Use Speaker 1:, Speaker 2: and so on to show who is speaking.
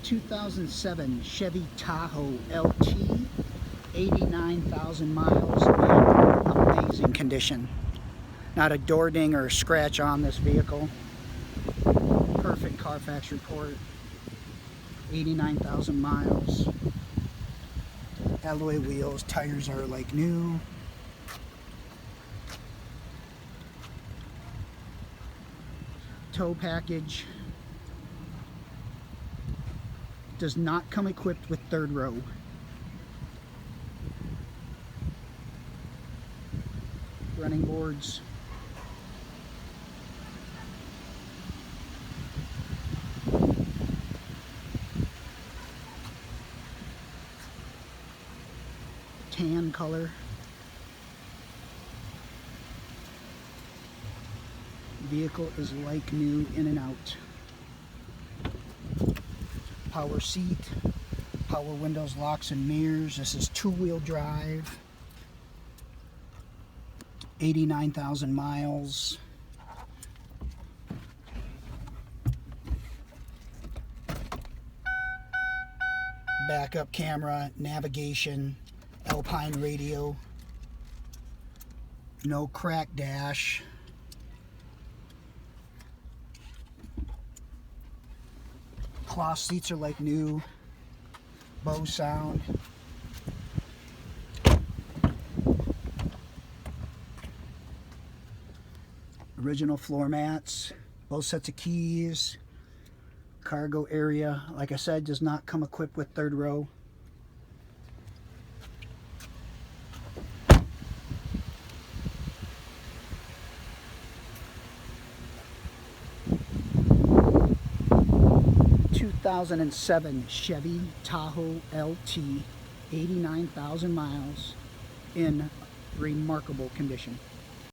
Speaker 1: 2007 Chevy Tahoe LT, 89,000 miles, in amazing condition. Not a door ding or scratch on this vehicle. Perfect Carfax report. 89,000 miles. Alloy wheels, tires are like new. Tow package. Does not come equipped with third row. Running boards. Tan color. Vehicle is like new, in and out. Power seat, power windows, locks and mirrors. This is two-wheel drive. 89,000 miles. Backup camera, navigation, Alpine radio. No crack dash. Cloth seats are like new. Bose sound. Original floor mats. Both sets of keys. Cargo area, like I said, does not come equipped with third row. '07 Chevy Tahoe LT, 89,000 miles, in remarkable condition.